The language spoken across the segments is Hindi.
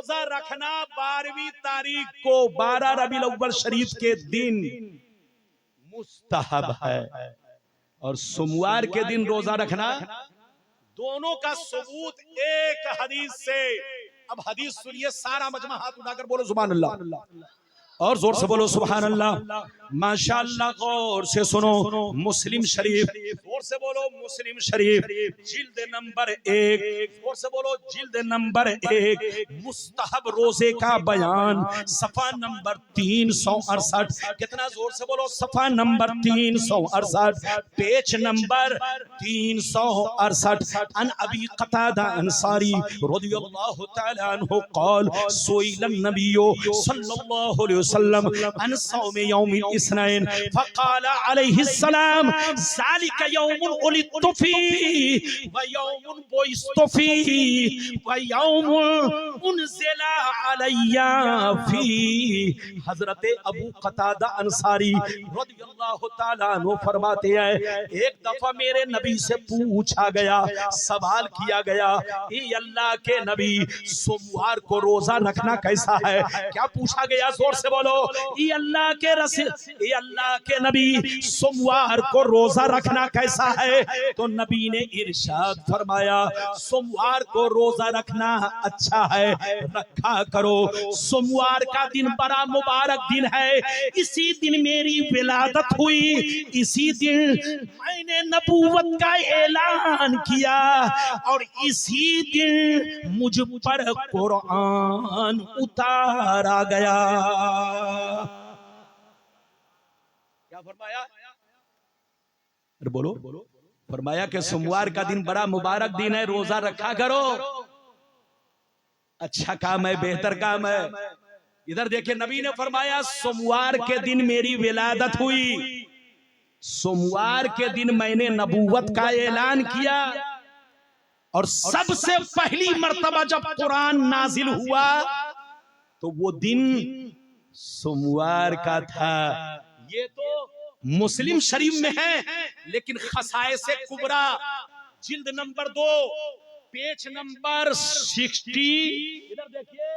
रोजा रखना 12वीं तारीख को 12 रबीउल अव्वल शरीफ के दिन मुस्तहब है, और सोमवार के दिन रोजा रखना दोनों का सबूत एक हदीस से। अब हदीस सुनिए, सारा मजमा हाथ उठाकर बोलो सुभान अल्लाह, और जोर से बोलो सुभान अल्लाह, माशाअल्लाह। गौर से सुनो, मुस्लिम शरीफ, जोर से बोलो मुस्लिम शरीफ, जिल्द नंबर 1, जोर से बोलो जिल्द नंबर 1, मुस्तहब रोजे का बयान, सफा नंबर 368। कितना? जोर से बोलो, सफा नंबर 368, पेज नंबर 368। अन अबी क़तादा अंसारी रज़ियल्लाहु तआला अन्हु क़ाल सुइलन नबियो सल्लल्लाहु अलैहि वसल्लम अन सौम यौमिल इस्नैन फ़क़ाल अलैहिस्सलाम ज़ालिका यौमुन उलिदतु फ़ीहि व यौमुन बुइस्तु फ़ीहि व यौमुन उनज़िला अलैया फ़ीहि। हज़रत अबू क़तादा अंसारी रज़ियल्लाहु तआला अन्हु फरमाते हैं, एक दफा मेरे नबी से पूछा गया, सवाल किया गया, ये अल्लाह के नबी सोमवार को रोजा रखना कैसा है? क्या पूछा गया? जोर से बोलो, ये अल्लाह के रसूल, ये अल्लाह के नबी सोमवार को रोजा रखना कैसा है? तो नबी ने इरशाद फरमाया, सोमवार को रोजा रखना अच्छा है, रखा करो। सोमवार का दिन बड़ा मुबारक दिन है, इसी दिन मेरी विलादत हुई, इसी दिन मैंने नबूवत का ऐलान किया, और इसी दिन मुझ पर कुरान उतारा गया। क्या फरमाया? अरे बोलो, फरमाया कि सोमवार का दिन बड़ा मुबारक दिन है, रोजा रखा करो, अच्छा काम है, बेहतर काम है। इधर देखिए, नबी ने फरमाया सोमवार के दिन मेरी विलादत हुई, सोमवार के दिन मैंने नबूवत का ऐलान किया, और सबसे पहली मर्तबा जब कुरान नाजिल हुआ तो वो दिन सोमवार का था। ये तो मुस्लिम शरीफ में है, लेकिन खसाइस कुबरा जिल्द नंबर 2 पेज नंबर 60, इधर देखिए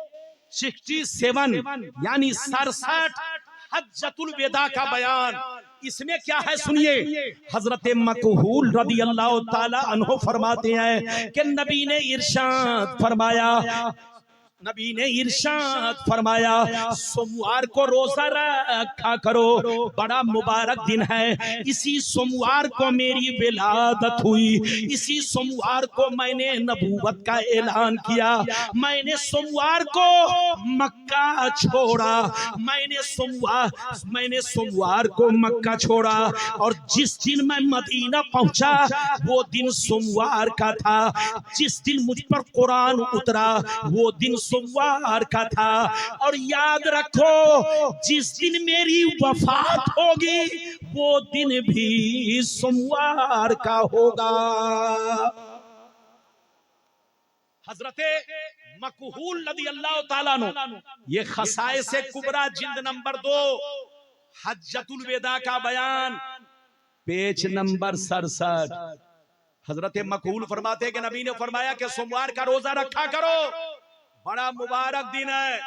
67, यानी 67, हज्जतुल वेदा का बयान। इसमें क्या है सुनिए, हजरत मकहूल रदियल्लाहु ताला अन्हु फरमाते हैं कि नबी ने इरशाद फरमाया, नबी ने इरशाद फरमाया, सोमवार को रोजा रखा करो, बड़ा मुबारक दिन है, इसी सोमवार को मेरी विलादत हुई, इसी सोमवार को मैंने नबूवत का ऐलान किया, मैंने सोमवार को मक्का छोड़ा, मैंने सोमवार को मक्का छोड़ा, और जिस दिन मैं मदीना पहुंचा वो दिन सोमवार का था, जिस दिन मुझ पर कुरान उतरा वो दिन सोमवार का था, और याद रखो जिस दिन मेरी वफात होगी वो दिन भी सोमवार का होगा। हजरते मकहूल रज़ियल्लाहु ताला अन्हु, ये खसाइस कुबरा जिल्द नंबर 2 हज्जतुल वेदा का बयान पेज नंबर 67। हजरत मकहूल फरमाते हैं कि नबी ने फरमाया कि सोमवार का रोजा रखा करो, बड़ा मुबारक दिन है।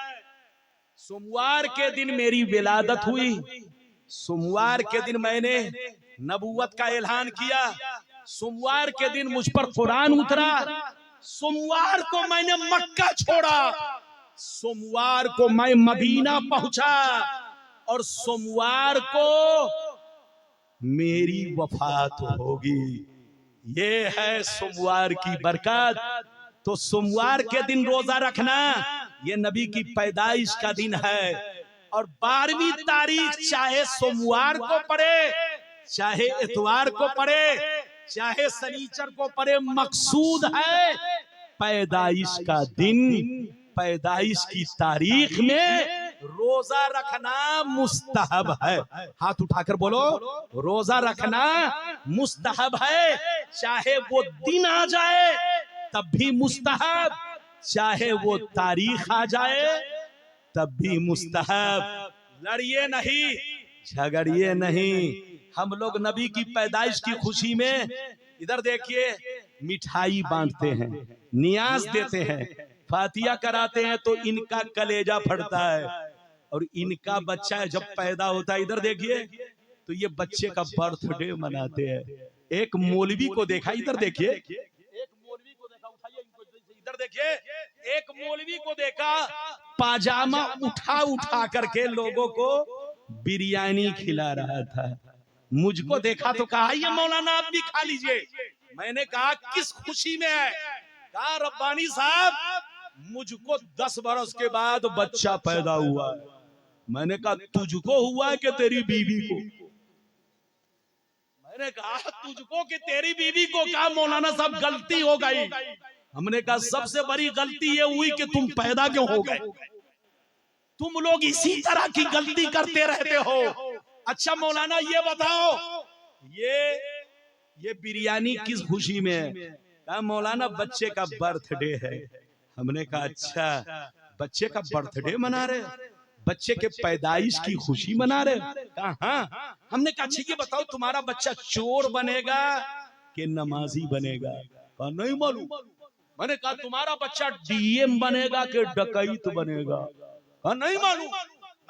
सोमवार के दिन मेरी विलादत हुई, सोमवार के दिन मैंने नबूवत का ऐलान किया, सोमवार के दिन मुझ पर कुरान उतरा, सोमवार को मैंने मक्का छोड़ा, सोमवार को मैं मदीना पहुंचा, और सोमवार को मेरी वफात होगी। ये है सोमवार की बरकत। तो सोमवार के दिन रोजा रखना ये नबी की पैदाइश का दिन है, और 12वीं तारीख चाहे सोमवार को पड़े, चाहे इतवार को पड़े, चाहे शनिचर को पड़े, मकसूद है पैदाइश का दिन, पैदाइश की तारीख में रोजा रखना मुस्तहब है। हाथ उठाकर बोलो, रोजा रखना मुस्तहब है, चाहे वो दिन आ जाए तब भी मुस्तहब, चाहे वो तारीख आ जाए तब भी मुस्तहब। लड़िए नहीं, झगड़िए नहीं। हम लोग नबी की पैदाइश की खुशी में इधर देखिए मिठाई बांटते हैं, नियाज देते हैं, फातिया कराते हैं तो इनका कलेजा फटता है, और इनका बच्चा जब पैदा होता है, इधर देखिए, तो ये बच्चे का बर्थडे मनाते हैं। एक मौलवी को देखा, इधर देखिए, एक मौलवी को देखा, उठाइए इनको, इधर देखिए, एक मौलवी को देखा पाजामा उठा उठा करके लोगों को बिरयानी खिला रहा था। मुझको देखा तो कहा ये मौलाना आप भी खा लीजिए। मैंने कहा किस खुशी में है? कहा रब्बानी साहब मुझको 10 बरस के बाद बच्चा पैदा हुआ है। मैंने कहा तुझको हुआ है कि तेरी बीवी को? मैंने कहा तुझको कि तेरी बीवी को? कहा मौलाना साहब गलती हो गई। हमने कहा सबसे बड़ी गलती ये हुई कि तुम पैदा क्यों हो गए? तुम लोग इसी तरह की गलती करते रहते हो। अच्छा मौलाना ये बताओ, ये बिरयानी किस खुशी में है? कहा मौलाना बच्चे का बर्थडे है। हमने कहा अच्छा बच्चे का बर्थडे मना रहे, बच्चे के पैदाइश की खुशी मना रहे? कहा हाँ। हमने कहा अच्छा ये बताओ तुम्हारा बच्चा चोर बनेगा कि नमाजी बनेगा? कहा नहीं मालूम। मैंने कहा तुम्हारा बच्चा डीएम बनेगा कि डकैत बनेगा? कहा नहीं मालूम।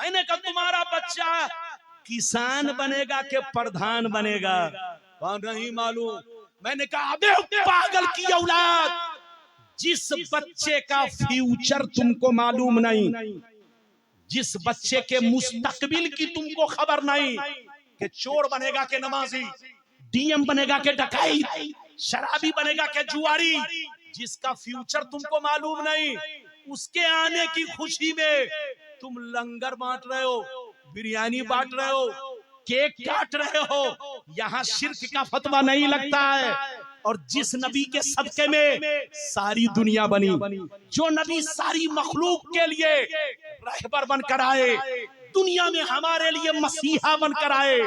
मैंने कहा तुम्हारा बच्चा किसान बनेगा कि प्रधान बनेगा? कहा नहीं मालूम। मैंने कहा अबे पागल की औलाद, जिस बच्चे का फ्यूचर तुमको मालूम नहीं, जिस बच्चे के मुस्तकबिल की तुमको खबर नहीं कि चोर बनेगा के नमाजी, डीएम बनेगा के डकैत, शराबी बनेगा के जुआरी, जिसका फ्यूचर तुमको मालूम नहीं, उसके आने की खुशी में तुम लंगर बांट रहे हो, बिरयानी बांट रहे हो, केक काट रहे हो। यहाँ शिर्क का फतवा नहीं लगता है। और जिस नबी के सदके में सारी दुनिया बनी, जो नबी सारी मखलूक के लिए रहबर बनकर आए, दुनिया में हमारे लिए मसीहा बनकर आए,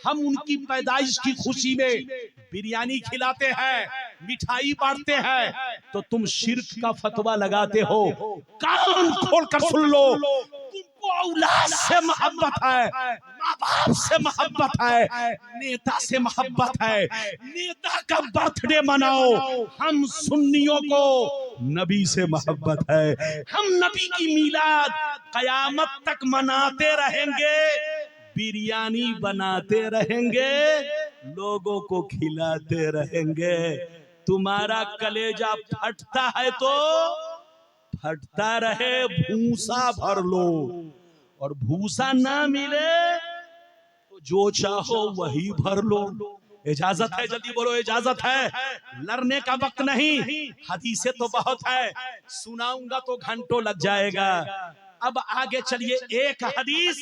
हम उनकी पैदाइश की खुशी में बिरयानी खिलाते हैं, मिठाई बांटते हैं, तो तुम शिर्क का फतवा लगाते हो। कान खोलकर सुन लो, तुमको औलाद से मोहब्बत है, माँ बाप से मोहब्बत है, नेता से मोहब्बत है, नेता का बर्थडे मनाओ। हम सुन्नियों को नबी से मोहब्बत है, हम नबी की मीलाद कयामत तक मनाते रहेंगे, बिरयानी बनाते रहेंगे, लोगों को खिलाते रहेंगे। तुम्हारा कलेजा फटता है तो फटता रहे, भूसा भर लो, और भूसा ना मिले तो जो चाहो वही भर लो। इजाजत है? जल्दी बोलो इजाजत है। लड़ने का वक्त नहीं, हदीसें तो बहुत है, सुनाऊंगा तो घंटों लग जाएगा। अब आगे चलिए, एक हदीस,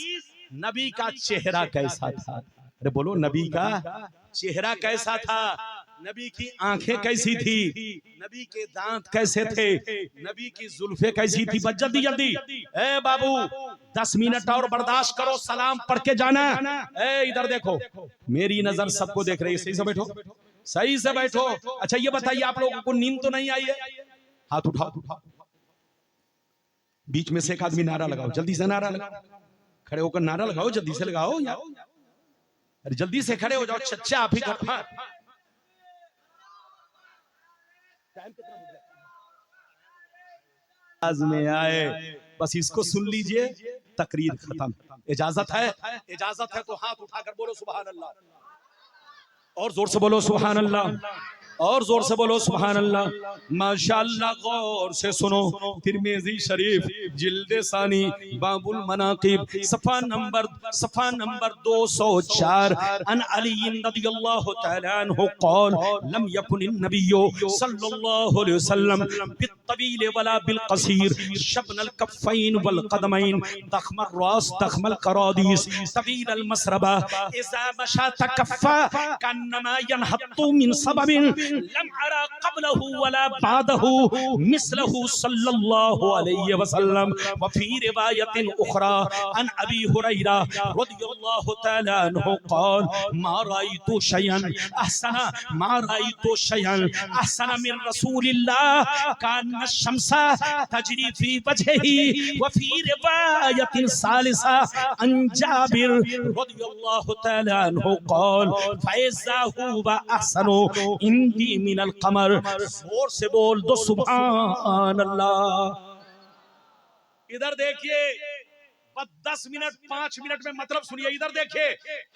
नबी का चेहरा कैसा था? अरे बोलो नबी का चेहरा कैसा था? नबी की आंखें कैसी थी? नबी के दांत कैसे थे? नबी की जुल्फे कैसी थी? बस जल्दी जल्दी, ए बाबू 10 मिनट और बर्दाश्त करो, सलाम पढ़ के जाना। ए इधर देखो, मेरी नजर सबको देख रही है, सही से बैठो, सही से बैठो। अच्छा ये बताइए आप लोगों को नींद तो नहीं आई है? हाथ उठाओ। बीच में से एक आदमी नारा लगाओ, जल्दी से नारा लगाओ, खड़े होकर नारा लगाओ, जल्दी से लगाओ यार, अरे जल्दी से खड़े हो जाओ। चच्चा आप ही कर आज में आए, बस इसको सुन लीजिए, तकरीर खत्म। इजाजत है? इजाजत है तो हाथ उठाकर बोलो सुभान अल्लाह, और जोर से बोलो सुभान अल्लाह, और जोर से बोलो सुभान अल्लाह। माशाअल्लाह, गौर से सुनो, तिरमिज़ी शरीफ जिल्द सानी बाबुल मनाकिब सफा नंबर 204, अन अली रज़ियल्लाहु तआला अन्हु क़ाल लम यकुन नबिय्यु सल्लल्लाहु अलैहि वसल्लम बित्तवील वला बिलक़सीर शबनल कफ़ैन वल क़दमैन दख़मर रास दख़मल करादीस तवील अल मसरबा इज़ा मशा तकफ़ा कन्नमा यनहत्तु मिन सबबिन लम अरा क़ब्लहु वला बादहु मिस्लहु सल्लल्लाहु अलैहि वसल्लम। व फी रिवायतिन उखरा अन अबी हुरैरा रज़ियल्लाहु तआला अन्हु क़ाल मा रायतु शयअन अहसन मिन रसूलिल्लाह कान शम्सा तजरी फी वजहिही। व फी रिवायतिन सालिसा अन जाबिर रज़ियल्लाहु तआला अन्हु क़ाल फैज़ा हुवा अहसनु मिनल कमर। जोर से बोल दो सुभान अल्लाह। इधर देखिए, बस 10 मिनट 5 मिनट में मतलब सुनिए। इधर देखिए,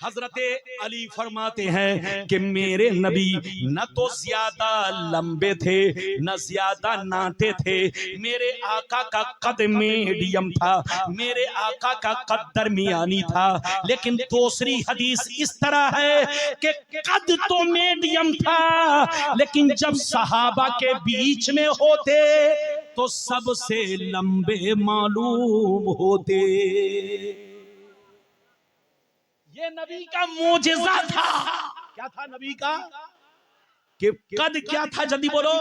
हजरते अली फरमाते हैं कि मेरे नबी न तो ज्यादा लंबे थे न ज्यादा नाटे थे, मेरे आका का कद मीडियम था, मेरे आका का कद दरमियानी था। लेकिन दूसरी हदीस इस तरह है कि कद तो मीडियम था, लेकिन जब सहाबा के बीच में होते तो सबसे लंबे मालूम होते। ये नबी का मोजेज़ा था। क्या था नबी का? कि कद क्या था, जल्दी बोलो।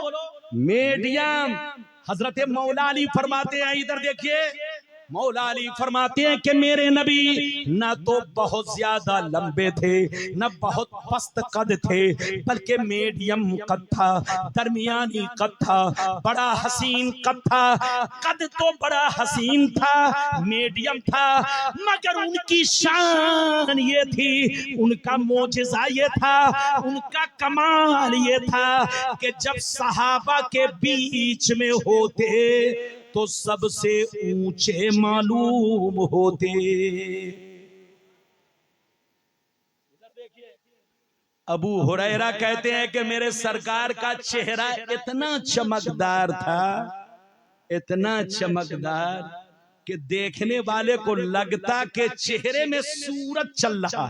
मीडियम। हजरत मौला अली फरमाते हैं, इधर देखिए, मौला अली फरमाते हैं कि मेरे नबी ना तो बहुत ज्यादा लंबे थे न बहुत पस्त कद थे, बल्कि मीडियम कद था, दरमियानी कद था, बड़ा हसीन कद था। कद तो बड़ा हसीन था, मीडियम था, मगर उनकी शान ये थी, उनका मोजिज़ा ये था, उनका कमाल ये था कि जब सहाबा के बीच में होते तो सबसे ऊंचे मालूम होते। अबू हुरैरा कहते हैं कि मेरे सरकार का चेहरा इतना चमकदार था, इतना चमकदार कि देखने वाले को लगता कि चेहरे में सूरज चल रहा,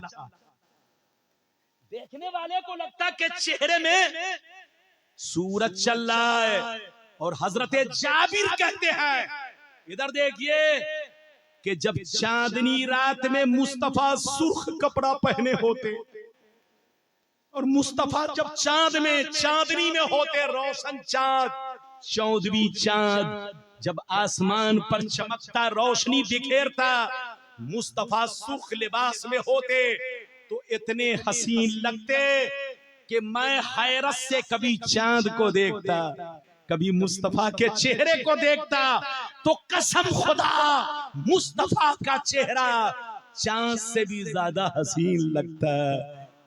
देखने वाले को लगता कि चेहरे में सूरज चल रहा है। और हजरत जाबिर कहते हैं, इधर देखिए, कि जब चांदनी रात में मुस्तफा सुर्ख कपड़ा पहने होते और मुस्तफा जब चांदनी में होते, रोशन चांद, 14वीं चांद जब आसमान पर चमकता, रोशनी बिखेरता, मुस्तफा सुर्ख लिबास में होते तो इतने हसीन लगते कि मैं हैरत से कभी चांद को देखता, कभी मुस्तफा के चेहरे को देखता, तो कसम खुदा मुस्तफा का चेहरा चांद से भी ज्यादा हसीन लगता।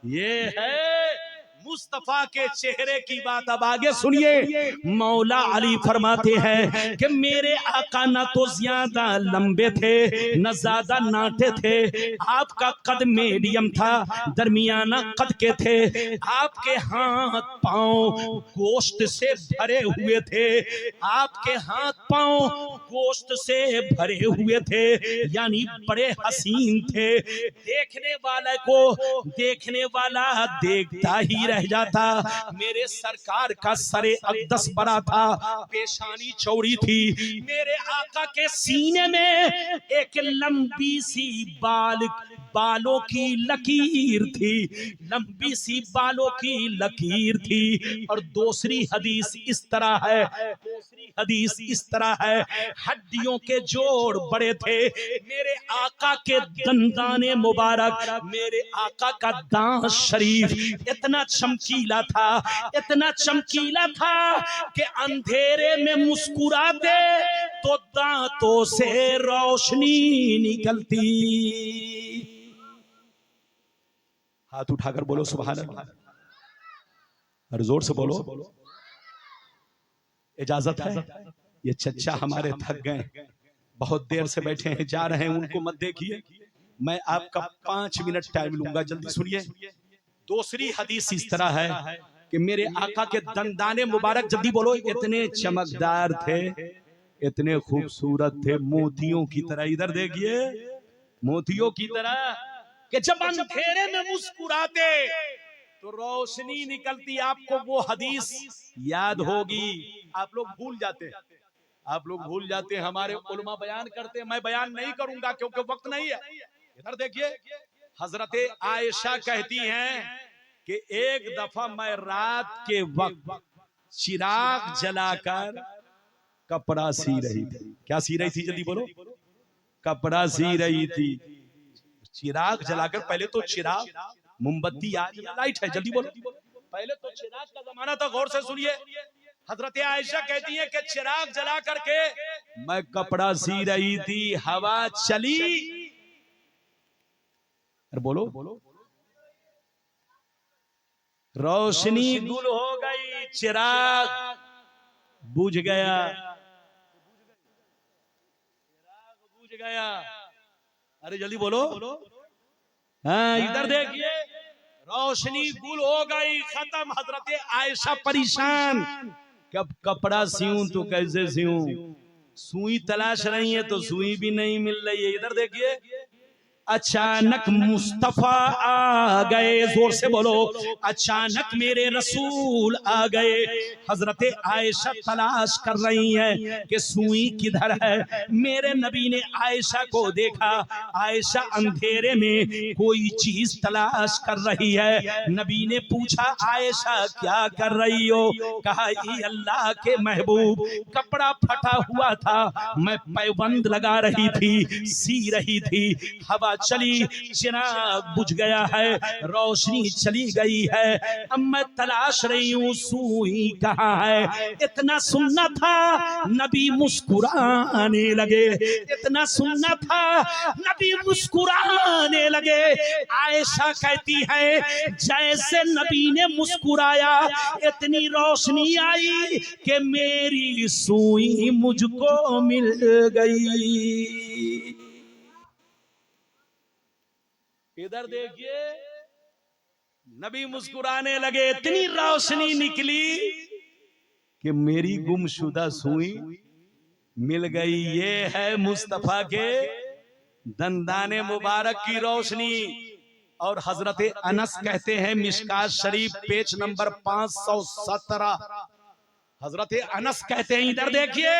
ये है मुस्तफा के चेहरे की बात। अब आगे सुनिए, मौला अली फरमाते हैं कि मेरे आका न तो ज्यादा लंबे थे न ज्यादा नाटे थे, आपका कद मीडियम था, दरमियाना कद के थे, आपके हाथ पांव गोश्त से भरे हुए थे, आपके हाथ पांव गोश्त से भरे हुए थे, यानी बड़े हसीन थे। देखने वाला देखता ही रह जाता। मेरे सरकार का सरे अक़दस बड़ा था, पेशानी चौड़ी थी, मेरे आका के सीने में एक लंबी सी बालों की लकीर थी, लंबी सी बालों की लकीर थी। और दूसरी हदीस इस तरह है, हड्डियों के जोड़ बड़े थे, मेरे आका के दंदाने मुबारक, मेरे आका का दांत शरीफ इतना चमकीला था कि अंधेरे में मुस्कुराते तो दांतों से रोशनी निकलती। हाथ उठाकर बोलो सुभान अल्लाह, और जोर से बोलो। इजाजत है? ये चच्चा हमारे थक गए, बहुत देर से बैठे हैं, जा रहे हैं, उनको मत देखिए, मैं आपका 5 मिनट टाइम लूंगा, जल्दी सुनिए। दूसरी हदीस इस तरह है कि मेरे आका के दंदाने मुबारक, जल्दी बोलो, इतने चमकदार थे, इतने खूबसूरत थे, मोतियों की तरह। इधर देखिए, मोतियों की तरह, कि जब अंधेरे में मुस्कुराते तो रोशनी निकलती। आपको वो हदीस याद होगी, आप लोग भूल जाते हैं, हमारे उलमा बयान करते हैं, मैं बयान नहीं करूंगा क्योंकि वक्त नहीं है। इधर देखिए, हजरत आयशा कहती हैं कि एक दफा मैं रात के वक्त चिराग जलाकर कपड़ा सी रही थी। क्या सी रही थी, जल्दी बोलो। कपड़ा सी रही थी, चिराग जलाकर। पहले तो चिराग, मोमबत्ती आ रही है, लाइट है, जल्दी बोलो। पहले तो चिराग का जमाना था, गौर से सुनिए। हजरत आयशा कहती है कि चिराग जला करके मैं कपड़ा सी रही थी, हवा चली, अरे बोलो, रोशनी गुल हो गई, चिराग बुझ गया। गया। अरे जल्दी बोलो। हाँ इधर देखिए, रोशनी गुल हो गई, खत्म। हजरत आयशा परेशान, कब कपड़ा सियूं तो कैसे सियूं, सुई तलाश रही है तो सुई भी नहीं मिल रही है। इधर देखिए, अचानक मुस्तफा आ गए, जोर से बोलो, अचानक मेरे रसूल आ गए। हजरत आयशा तलाश कर रही हैं कि सुई किधर है। मेरे नबी ने आयशा को देखा, आयशा अंधेरे में कोई चीज तलाश कर रही है। नबी ने पूछा, आयशा क्या कर रही हो? कहा, ये अल्लाह के महबूब, कपड़ा फटा हुआ था, मैं पैबंद लगा रही थी, सी रही थी, हवा चली, चिराग बुझ गया है, रोशनी चली गई है, अब मैं तलाश रही हूँ सुई कहाँ है। इतना सुनना था, नबी मुस्कुराने लगे। इतना सुनना था, नबी मुस्कुराने लगे। आयशा कहती है, जैसे नबी ने मुस्कुराया, इतनी रोशनी आई कि मेरी सुई मुझको मिल गई। इधर देखिए, नबी मुस्कुराने लगे, इतनी रोशनी निकली कि मेरी गुमशुदा सुई मिल गई। ये है मुस्तफा के दंदाने मुबारक की रोशनी। और हजरत अनस कहते हैं, मिशकात शरीफ पेज नंबर 517, हजरत अनस कहते हैं, इधर देखिए,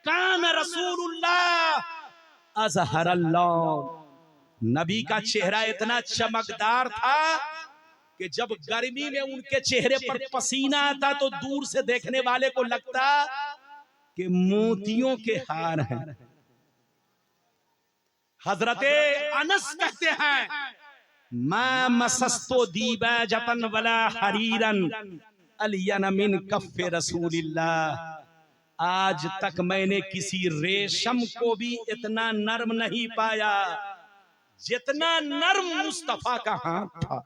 कान रसूलुल्लाह अज़हरल्लाह, नबी का चेहरा इतना चमकदार था कि जब गर्मी में उनके चेहरे पर पसीना आता तो दूर से देखने वाले को लगता कि मोतियों के हार हैं। हजरत अनस कहते हैं, मा मसस्तो दीबाजतन वला हरीरन अलियन मिन कफ़े रसूलिल्लाह, आज तक मैंने किसी रेशम को भी इतना नर्म नहीं पाया जितना नर्म मुस्तफा का हाथ था।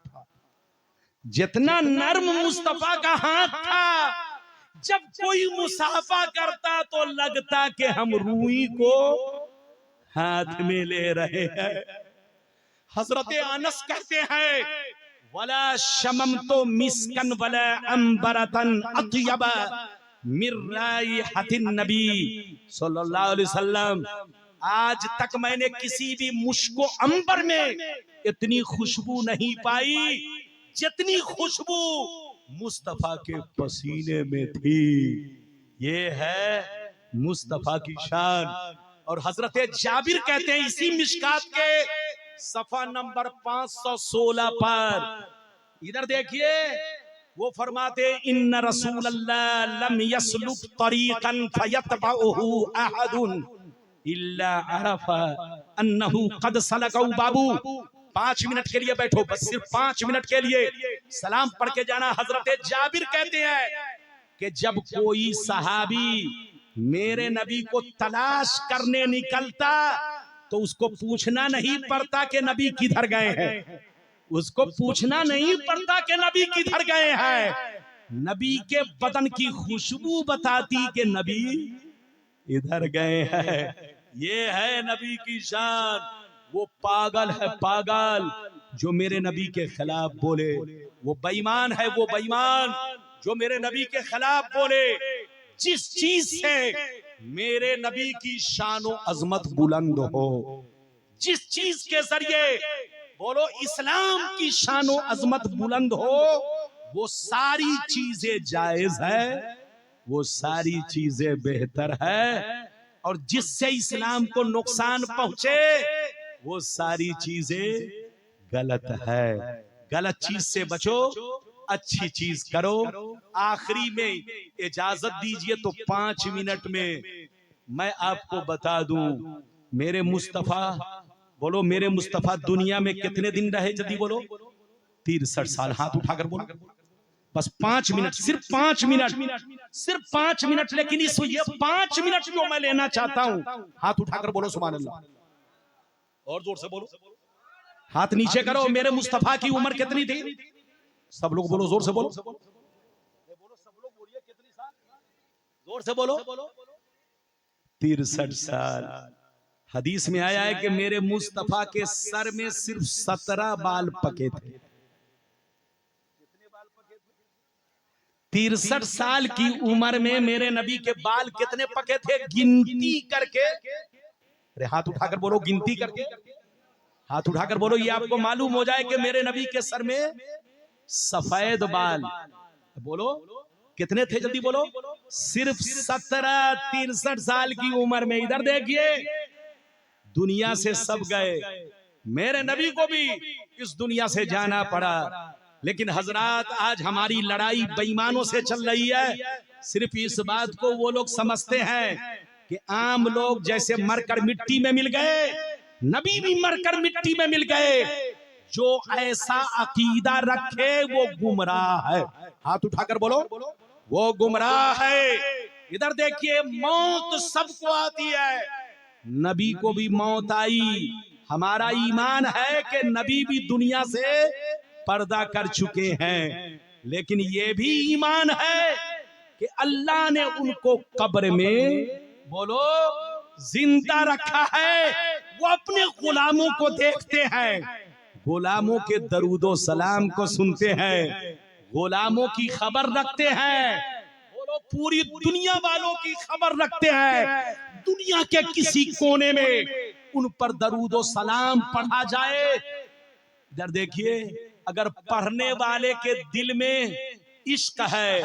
जितना नर्म मुस्तफा का हाथ था, जब कोई मुसाफा करता तो लगता कि हम रूई को हाथ में ले रहे हैं। हजरत अनस कहते हैं, वला शमम तो मिस्कन वला अंबरतन अत्यबा मिर्राई हतिन नबी सल्लल्लाहु अलैहि वसल्लम, आज तक मैंने किसी भी मुश्को अंबर में इतनी खुशबू नहीं पाई जितनी खुशबू मुस्तफा के पसीने में थी। ये है मुस्तफा की शान। और हजरत जाबिर कहते हैं, इसी मिशकात के सफा नंबर 516 पर, इधर देखिए, वो फरमाते, इन्न रसूलल्लाह लम यसलुक तरीकन फयतबअहु अहदुन इल्ला अरफा अन्नहु कद सलकहु। बाबू 5 मिनट के लिए बैठो, बस सिर्फ 5 मिनट के लिए सलाम पढ़ के जाना। हजरत जाबिर कहते हैं कि जब कोई सहाबी मेरे नबी को तलाश करने निकलता तो उसको पूछना नहीं पड़ता कि नबी किधर गए हैं, उसको पूछना नहीं पड़ता कि नबी किधर गए हैं, नबी के बदन की खुशबू बताती कि नबी इधर गए हैं। ये है नबी की शान। वो पागल है पागल जो मेरे नबी के खिलाफ बोले, वो बेईमान है वो बेईमान जो मेरे नबी के खिलाफ बोले। जिस चीज से मेरे नबी की शान और अजमत बुलंद हो, जिस चीज के जरिए बोलो इस्लाम की शान और अजमत बुलंद हो, वो सारी चीजें जायज है, वो सारी चीजें बेहतर है। और जिससे इस्लाम को नुकसान पहुंचे वो सारी चीजें गलत है। गलत चीज से बचो, अच्छी चीज करो। आखिरी में इजाजत दीजिए तो 5 मिनट में मैं आपको बता दूं, मेरे मुस्तफा, बोलो मेरे मुस्तफा दुनिया में कितने दिन रहे? जल्दी बोलो। 63 साल। हाथ उठाकर बोलो। बस 5 मिनट, सिर्फ 5 मिनट, सिर्फ 5 मिनट। लेकिन इस ये 5 मिनट जो मैं लेना चाहता हूं, हाथ उठाकर बोलो सुभान अल्लाह। और जोर से बोलो, हाथ नीचे करो। मेरे मुस्तफा की उम्र कितनी थी? सब लोग बोलो, जोर से बोलो, सब लोग बोलिए कितनी साल? जोर से बोलो। 63 साल। हदीस में आया है कि मेरे मुस्तफा के सर में सिर्फ 17 बाल पके थे। 63 साल की उम्र में मेरे नबी के बाल कितने पके थे गिनती करके? अरे हाथ उठाकर बोलो, गिनती करके हाथ उठाकर बोलो, ये आपको मालूम हो जाए कि मेरे नबी के सर में सफेद बाल। बोलो कितने थे, जल्दी बोलो। सिर्फ 17, 63 साल की उम्र में। इधर देखिए, दुनिया से सब गए, मेरे नबी को भी इस दुनिया से जाना पड़ा। लेकिन हजरात, आज हमारी लड़ाई बेईमानों से चल रही है। सिर्फ इस बात को वो लोग समझते हैं कि आम लोग जैसे मरकर मिट्टी में मिल गए, नबी भी मरकर मिट्टी में मिल गए। जो ऐसा अकीदा रखे वो गुमराह है। हाथ उठाकर बोलो, वो गुमराह है। इधर देखिए, मौत सबको आती है, नबी को भी मौत आई। हमारा ईमान है कि नबी भी दुनिया से पर्दा कर चुके हैं, लेकिन ये भी ईमान है कि अल्लाह ने उनको कब्र में, बोलो, जिंदा रखा है। वो अपने गुलामों को देखते हैं, गुलामों के दरूदो सलाम को सुनते हैं, गुलामों की खबर रखते हैं। बोलो, पूरी दुनिया वालों की खबर रखते हैं। दुनिया के किसी कोने में उन पर दरूदो सलाम पढ़ा जाए। इधर देखिए, अगर पढ़ने वाले के दिल में इश्क है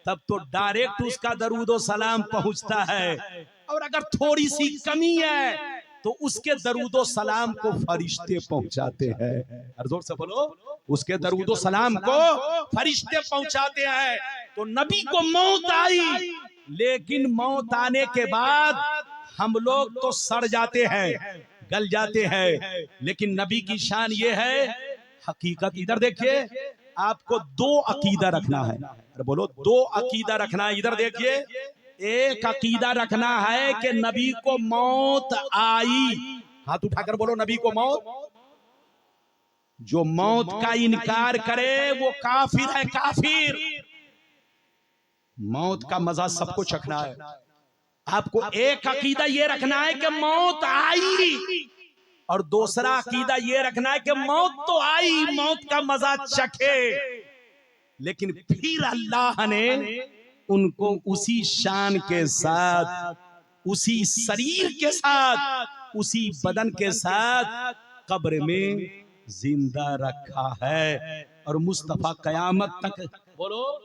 तब तो डायरेक्ट उसका दरूदो सलाम पहुंचता है, और अगर थोड़ी सी कमी है तो उसके दरूदो सलाम को फरिश्ते पहुंचाते हैं। और जोर से बोलो, उसके दरूदो सलाम को फरिश्ते पहुंचाते हैं। तो नबी को मौत आई, लेकिन मौत आने के बाद हम लोग तो सड़ जाते हैं, गल जाते हैं, लेकिन नबी की शान ये है, हकीकत। इधर देखिए, आपको 2 अकीदा रखना है। अरे बोलो, 2 अकीदा रखना है। इधर देखिए, एक अकीदा रखना है कि नबी को मौत आई। हाथ उठाकर बोलो, नबी को मौत। जो मौत का इनकार करे वो काफिर है, काफिर। मौत का मजा सबको चखना है। आपको एक अकीदा ये रखना है कि मौत आई, और दूसरा अकीदा ये रखना है कि मौत तो आई, मौत का मजा चखे, लेकिन फिर अल्लाह ने उनको उसी शान के साथ, उसी शरीर के साथ, उसी बदन के साथ कब्र में जिंदा रखा है। और मुस्तफा कयामत तक, बोलो,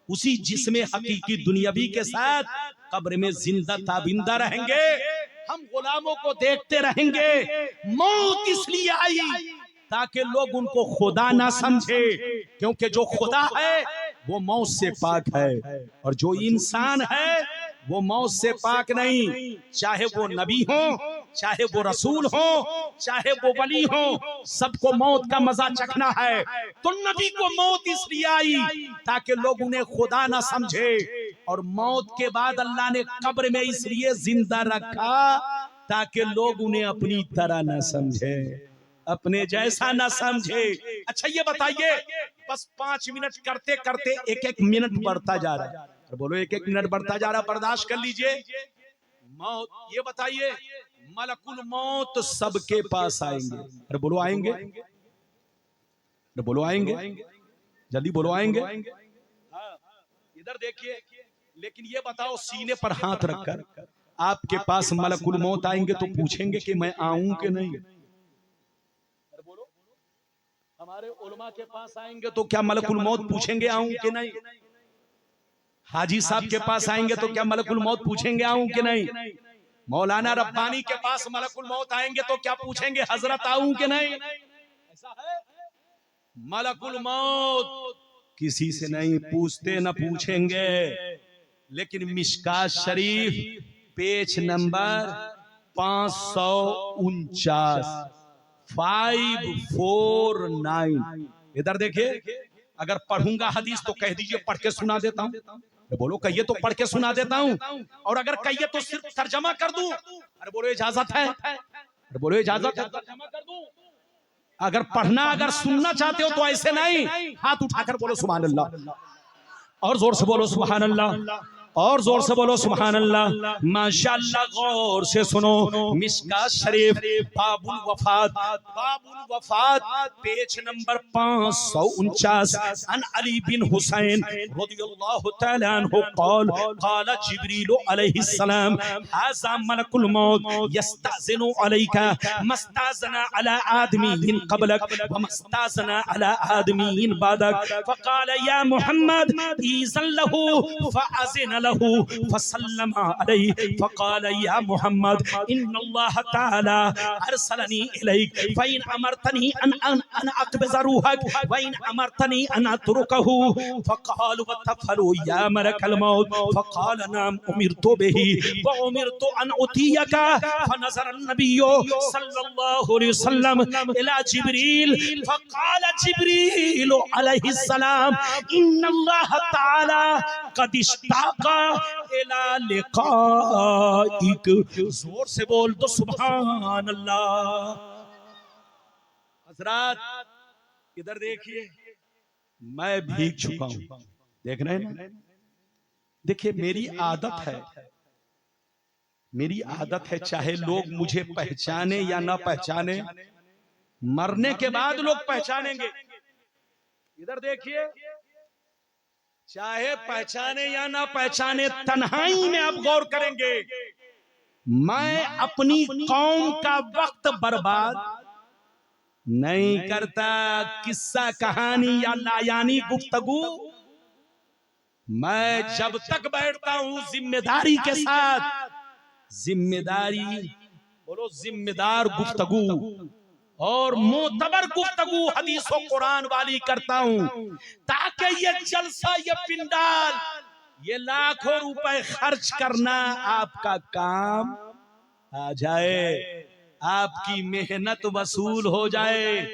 उसी जिस्म हकीकी दुनियावी के साथ कब्र में जिंदा ताबिंदा रहेंगे। हम गुलामों को देखते रहेंगे। मौत इसलिए आई ताकि लोग उनको खुदा ना समझे, क्योंकि जो खुदा है वो मौत से पाक है, और जो इंसान है वो मौत से पाक नहीं। चाहे वो नबी हो, चाहे वो रसूल हो, चाहे वो वली हो, सबको मौत का मजा चखना है। तो नबी को मौत इसलिए आई ताकि लोग उन्हें खुदा ना समझे, और मौत के बाद अल्लाह ने कब्र में इसलिए जिंदा रखा ताकि लोग उन्हें अपनी तरह ना समझे, अपने जैसा ना समझे। अच्छा ये बताइए, बस 5 मिनट करते करते 1-1 मिनट बढ़ता जा रहा है। बोलो, 1-1 मिनट बढ़ता जा रहा, बर्दाश्त कर लीजिए। मौत, ये बताइए, मलकुल मौत सबके पास आएंगे। अरे बोलो, आएंगे? अरे बोलो, आएंगे? जल्दी बोलो, आएंगे? हाँ, इधर देखिए। लेकिन ये बताओ, सीने पर हाथ रखकर आपके पास मलकुल मौत आएंगे तो पूछेंगे कि मैं आऊं कि नहीं? अरे बोलो, हमारे उलमा के पास आएंगे तो क्या मलकुल मौत पूछेंगे आऊं कि नहीं? हाजी साहब के पास आएंगे तो क्या मलकुल मौत पूछेंगे आऊं कि नहीं? मौलाना रब्बानी के पास मलकुल मौत आएंगे तो क्या पूछेंगे हजरत आऊं कि नहीं? ऐसा है? मलकुल मौत किसी से नहीं पूछते, न पूछेंगे। लेकिन मिशकात शरीफ पेज नंबर 549, 549, इधर देखिए। अगर पढ़ूंगा हदीस तो कह दीजिए पढ़ के सुना देता हूं। बोलो, कहिए तो पढ़ के सुना देता हूं, और अगर कहिए तो सिर्फ तर्जमा कर दूं। अरे बोलो, इजाजत है? अरे बोलो, इजाजत है? तर्जमा कर दूं। अगर पढ़ना, अगर सुनना चाहते हो तो ऐसे नहीं, हाथ उठाकर बोलो सुभान अल्लाह, और जोर से बोलो सुभान अल्लाह। और जोर से बोलो सुभान अल्लाह, माशाअल्लाह। गौर से सुनो, मिशकात शरीफ बाबुल वफात, बाबुल वफात पेज नंबर 549। अन अली बिन हुसैन रदियल्लाहु तआला अन्हु क़ाल क़ाल जिब्रील अलैहिस्सलाम हाज़ा मलकुल मौत यस्ताज़िनु अलैका मस्ताज़ना अला आदमीन क़बलक व मस्ताज़ना अला आदमीन बादक फ़क़ाल या मुहम्मद ईज़न लहू फ़अज़िन लहू फसल्लम अलैहि फ़क़ाल या मुहम्मद इन्नल्लाह तआला अरसलनी इलैक फ़इन अमरतनी अन अक़बिज़ रूहक व इन अमरतनी अन अतरुकहू फ़क़ाल वतफ़लू या मलकल मौत फ़क़ाल नाम उमिरतु बिही व उमिरतु अन उतियका फ़नज़र अन्नबिय्यु सल्लल्लाहु अलैहि वसल्लम इला जिब्रील फ़क़ाल जिब्रील अलैहिस्सलाम इन्नल्लाह तआला क़द इश्ताक़ा इला लिक़ाइक। जोर से बोल तो सुभान अल्लाह। हज़रात इधर देखिए, मैं भीग चुका हूं, देख रहे हैं ना। देखिए मेरी आदत है चाहे लोग मुझे पहचाने या ना पहचाने, मरने के बाद लोग पहचानेंगे। इधर देखिए, चाहे पहचाने या ना पहचाने, तन्हाई में अब गौर करेंगे, मैं अपनी कौम का वक्त बर्बाद नहीं करता। किस्सा कहानी या लायानी गुफ्तगू, मैं जब तक बैठता हूं जिम्मेदारी के साथ, जिम्मेदारी बोलो, जिम्मेदार गुफ्तगू और मोतबर गुफ्तगू हदीस और कुरान वाली करता हूं, ताकि ये जलसा, ये पिंडाल, ये लाखों रुपए खर्च करना आपका काम आ जाए, आपकी मेहनत वसूल हो जाए।